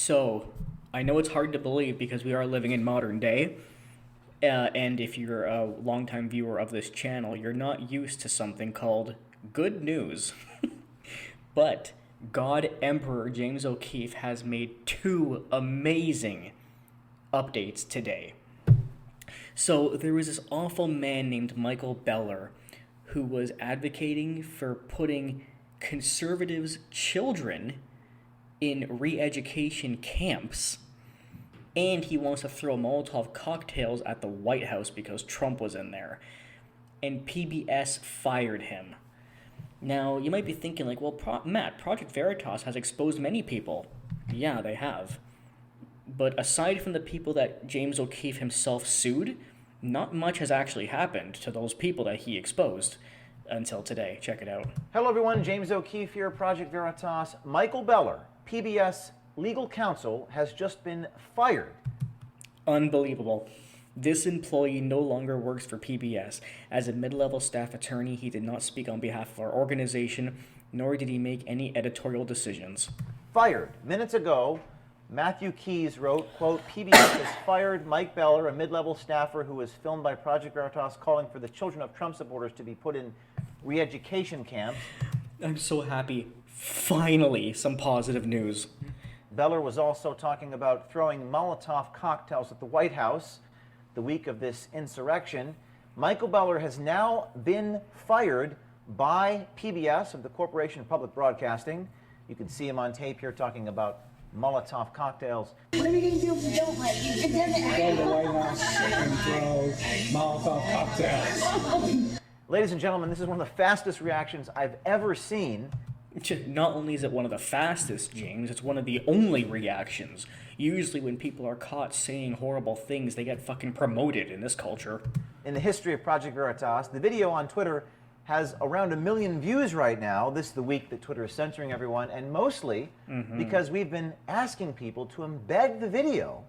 So, I know it's hard to believe because we are living in modern day, and if you're a longtime viewer of this channel, you're not used to something called good news. But God Emperor James O'Keefe has made two amazing updates today. So there was this awful man named Michael Beller who was advocating for putting conservatives' children in re-education camps, and he wants to throw Molotov cocktails at the White House because Trump was in there. And PBS fired him. Now, you might be thinking, like, well, Matt, Project Veritas has exposed many people. Yeah, they have. But aside from the people that James O'Keefe himself sued, not much has actually happened to those people that he exposed until today. Check it out. Hello, everyone. James O'Keefe here, Project Veritas. Michael Beller, PBS legal counsel, has just been fired. Unbelievable. This employee no longer works for PBS. As a mid-level staff attorney, he did not speak on behalf of our organization, nor did he make any editorial decisions. Fired. Minutes ago, Matthew Keys wrote, quote, PBS has fired Mike Beller, a mid-level staffer who was filmed by Project Veritas calling for the children of Trump supporters to be put in re-education camps. I'm so happy. Finally, some positive news. Beller was also talking about throwing Molotov cocktails at the White House the week of this insurrection. Michael Beller has now been fired by PBS, of the Corporation of Public Broadcasting. You can see him on tape here talking about Molotov cocktails. What are we going to do if we don't like it? It doesn't Go to the White House and throw Molotov cocktails. Ladies and gentlemen, this is one of the fastest reactions I've ever seen. Not only is it one of the fastest, James, it's one of the only reactions. Usually when people are caught saying horrible things, they get fucking promoted in this culture. In the history of Project Veritas, the video on Twitter has around 1 million views right now. This is the week that Twitter is censoring everyone, and mostly because we've been asking people to embed the video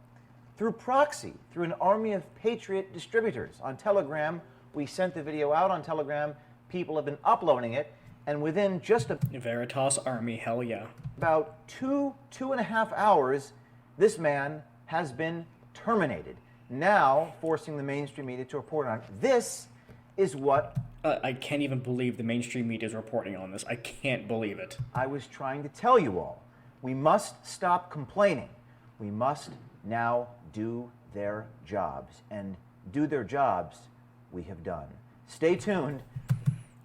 through proxy, through an army of Patriot distributors. On Telegram, we sent the video out on Telegram. People have been uploading it, and within just Veritas Army, hell yeah. About two and a half hours, this man has been terminated, now forcing the mainstream media to report on it. This is what... I can't even believe the mainstream media is reporting on this. I can't believe it. I was trying to tell you all. We must stop complaining. We must now do their jobs. And do their jobs we have done. Stay tuned.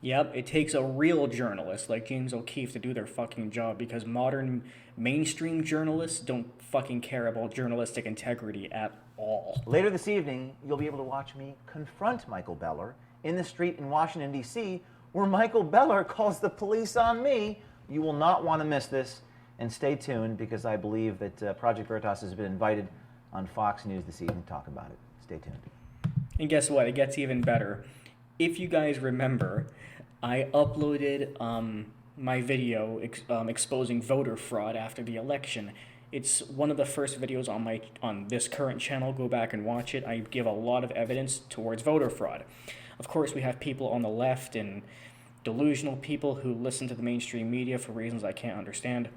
Yep, it takes a real journalist like James O'Keefe to do their fucking job, because modern mainstream journalists don't fucking care about journalistic integrity at all. Later this evening, you'll be able to watch me confront Michael Beller in the street in Washington, D.C., where Michael Beller calls the police on me. You will not want to miss this, and stay tuned, because I believe that Project Veritas has been invited on Fox News this evening to talk about it. Stay tuned. And guess what? It gets even better. If you guys remember, I uploaded my video exposing voter fraud after the election. It's one of the first videos on this current channel. Go back and watch it. I give a lot of evidence towards voter fraud. Of course, we have people on the left and delusional people who listen to the mainstream media for reasons I can't understand,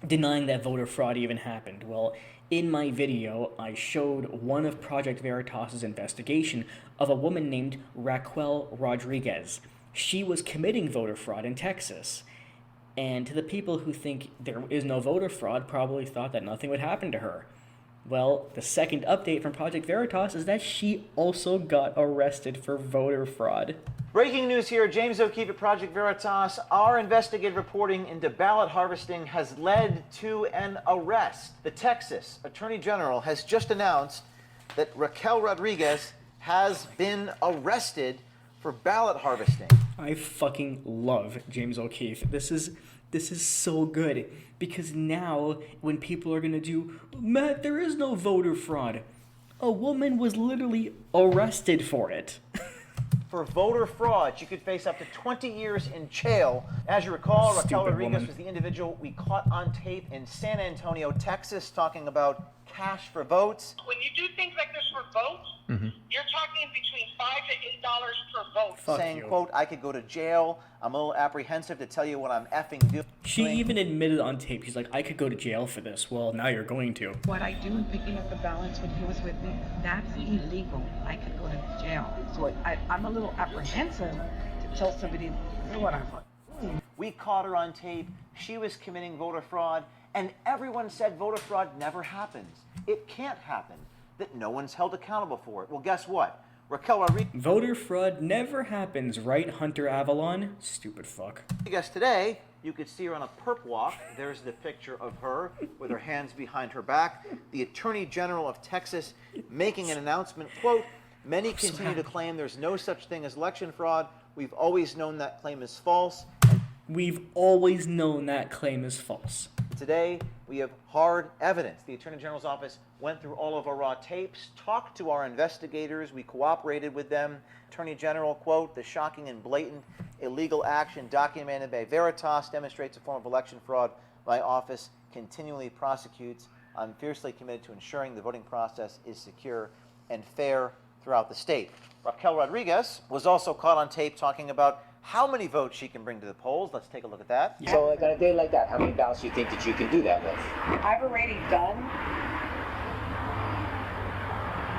denying that voter fraud even happened. Well, in my video, I showed one of Project Veritas' investigation of a woman named Raquel Rodriguez. She was committing voter fraud in Texas. And to the people who think there is no voter fraud, probably thought that nothing would happen to her. Well, the second update from Project Veritas is that she also got arrested for voter fraud. Breaking news here, James O'Keefe at Project Veritas. Our investigative reporting into ballot harvesting has led to an arrest. The Texas Attorney General has just announced that Raquel Rodriguez has been arrested for ballot harvesting. I fucking love James O'Keefe. This is so good, because now when people are gonna do, Matt, there is no voter fraud, a woman was literally arrested for it. For voter fraud, she could face up to 20 years in jail. As you recall, Raquel Rodriguez was the individual we caught on tape in San Antonio, Texas, talking about cash for votes. When you do things like this for votes, you're talking between $5 to $8 per vote. Fuck saying, you. quote, I could go to jail. I'm a little apprehensive to tell you what I'm effing doing. She even admitted on tape, she's like, I could go to jail for this. Well, now you're going to. What I do in picking up the ballots when he was with me, that's illegal. I could go to jail. So I'm a little apprehensive to tell somebody what I'm doing. We caught her on tape. She was committing voter fraud, and everyone said voter fraud never happens. It can't happen, that no one's held accountable for it. Well, guess what? Raquel Voter fraud never happens, right, Hunter Avalon? Stupid fuck. Rodriguez today, you could see her on a perp walk. There's the picture of her with her hands behind her back. The Attorney General of Texas making an announcement, quote, many continue to claim there's no such thing as election fraud. We've always known that claim is false. We've always known that claim is false. Today, we have hard evidence. The Attorney General's office went through all of our raw tapes, talked to our investigators, we cooperated with them. Attorney General, quote, the shocking and blatant illegal action documented by Veritas demonstrates a form of election fraud. My office continually prosecutes. I'm fiercely committed to ensuring the voting process is secure and fair throughout the state. Raquel Rodriguez was also caught on tape talking about how many votes she can bring to the polls. Let's take a look at that. So like on a day like that, how many ballots do you think that you can do that with? I've already done,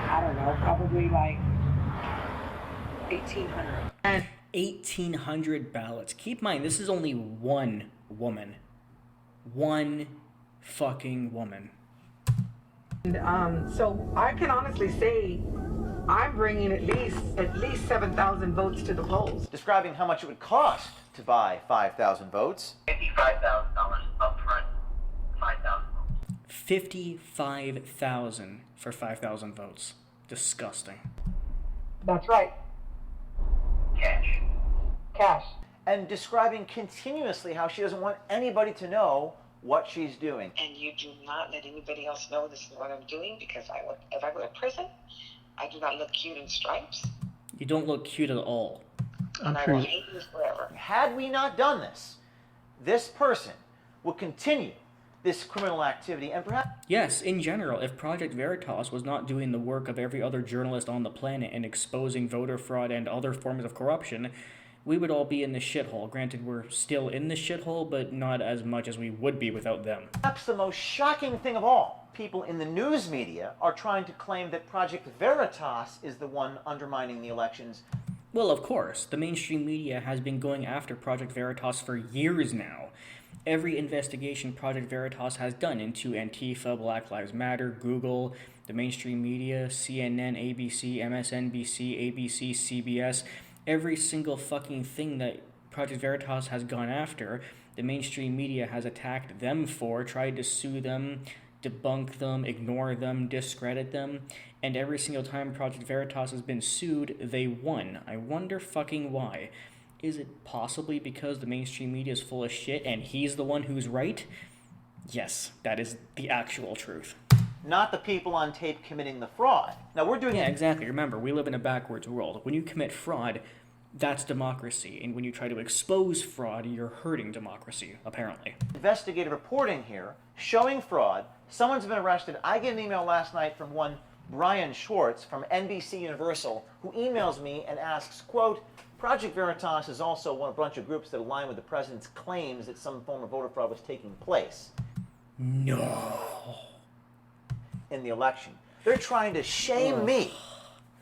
I don't know, probably like 1,800. And 1,800 ballots. Keep in mind, this is only one woman. One fucking woman. so I can honestly say I'm bringing at least 7,000 votes to the polls. Describing how much it would cost to buy 5,000 votes. $55,000 upfront, 5,000 votes. 55,000 for 5,000 votes. Disgusting. That's right. Cash. Cash. And describing continuously how she doesn't want anybody to know what she's doing. And you do not let anybody else know this is what I'm doing, because if I go to prison, I do not look cute in stripes, You don't look cute at all. and I will hate you forever. Had we not done this, this person would continue this criminal activity and perhaps Yes, in general, if Project Veritas was not doing the work of every other journalist on the planet and exposing voter fraud and other forms of corruption, we would all be in the shithole. Granted, we're still in the shithole, but not as much as we would be without them. perhaps the most shocking thing of all, people in the news media are trying to claim that Project Veritas is the one undermining the elections. Well, of course, the mainstream media has been going after Project Veritas for years now. Every investigation Project Veritas has done into Antifa, Black Lives Matter, Google, the mainstream media, CNN, ABC, MSNBC, ABC, CBS, every single fucking thing that Project Veritas has gone after, the mainstream media has attacked them for, tried to sue them, debunk them, ignore them, discredit them, and every single time Project Veritas has been sued, they won. I wonder fucking why. Is it possibly because the mainstream media is full of shit and he's the one who's right? Yes, that is the actual truth. Not the people on tape committing the fraud. Now we're doing Yeah, exactly. Remember, we live in a backwards world. When you commit fraud, that's democracy. And when you try to expose fraud, you're hurting democracy, apparently. investigative reporting here showing fraud. Someone's been arrested. I get an email last night from one Brian Schwartz from NBC Universal who emails me and asks, quote, Project Veritas is also a bunch of groups that align with the president's claims that some form of voter fraud was taking place No. in the election. They're trying to shame me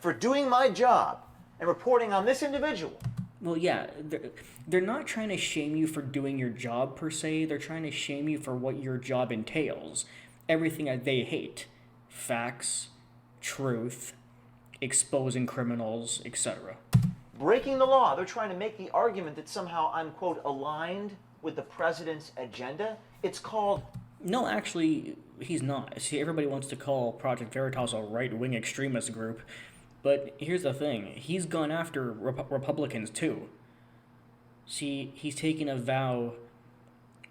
for doing my job and reporting on this individual. Well, yeah, they're not trying to shame you for doing your job, per se. They're trying to shame you for what your job entails. Everything that they hate. Facts, truth, exposing criminals, etc. Breaking the law. They're trying to make the argument that somehow I'm, quote, aligned with the president's agenda. It's called... No, actually, he's not. See, everybody wants to call Project Veritas a right-wing extremist group. But here's the thing. He's gone after Republicans, too. See, he's taken a vow,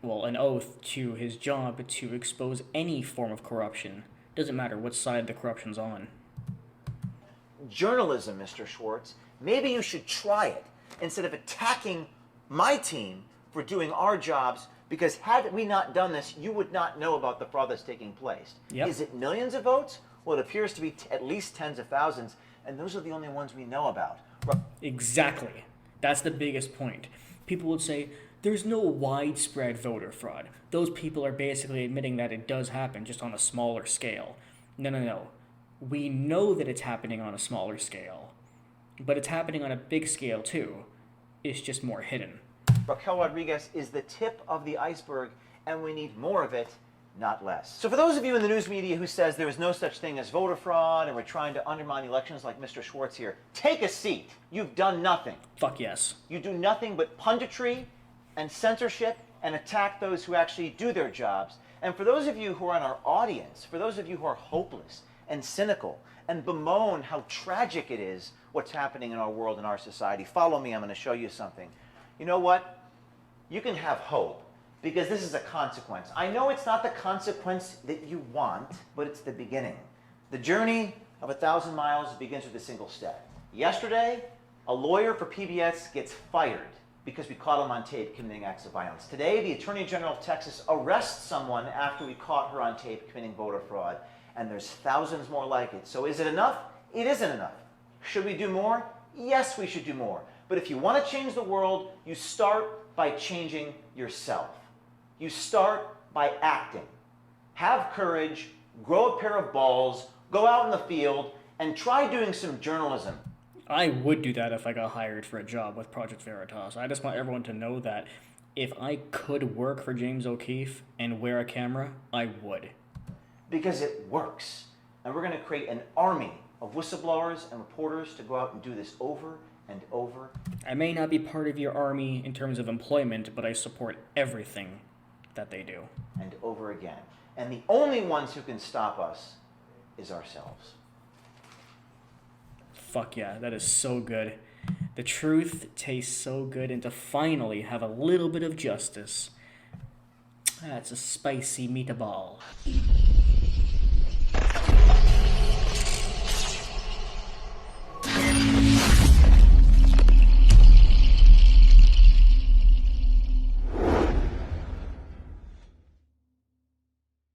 well, an oath to his job to expose any form of corruption. Doesn't matter what side the corruption's on. journalism, Mr. Schwartz. Maybe you should try it instead of attacking my team for doing our jobs. Because had we not done this, you would not know about the fraud that's taking place. Yep. Is it millions of votes? Well, it appears to be at least tens of thousands, and those are the only ones we know about. Exactly. That's the biggest point. People would say, there's no widespread voter fraud. Those people are basically admitting that it does happen, just on a smaller scale. No. We know that it's happening on a smaller scale, but it's happening on a big scale too. It's just more hidden. Raquel Rodriguez is the tip of the iceberg, and we need more of it, not less. So for those of you in the news media who says there is no such thing as voter fraud and we're trying to undermine elections like Mr. Schwartz here, take a seat. You've done nothing. Fuck yes. You do nothing but punditry and censorship and attack those who actually do their jobs. And for those of you who are in our audience, for those of you who are hopeless and cynical and bemoan how tragic it is what's happening in our world and our society, follow me, I'm going to show you something. You know what? You can have hope, because this is a consequence. I know it's not the consequence that you want, but it's the beginning. The journey of 1,000 miles begins with a single step. Yesterday, a lawyer for PBS gets fired because we caught him on tape committing acts of violence. Today, the Attorney General of Texas arrests someone after we caught her on tape committing voter fraud, and there's thousands more like it. So is it enough? It isn't enough. Should we do more? Yes, we should do more. But if you want to change the world, you start by changing yourself. You start by acting. Have courage, grow a pair of balls, go out in the field, and try doing some journalism. I would do that if I got hired for a job with Project Veritas. I just want everyone to know that if I could work for James O'Keefe and wear a camera, I would. Because it works. And we're going to create an army of whistleblowers and reporters to go out and do this over and over. I may not be part of your army in terms of employment, but I support everything that they do. And over again. And the only ones who can stop us is ourselves. Fuck yeah, that is so good. The truth tastes so good, and to finally have a little bit of justice. That's a spicy meatball.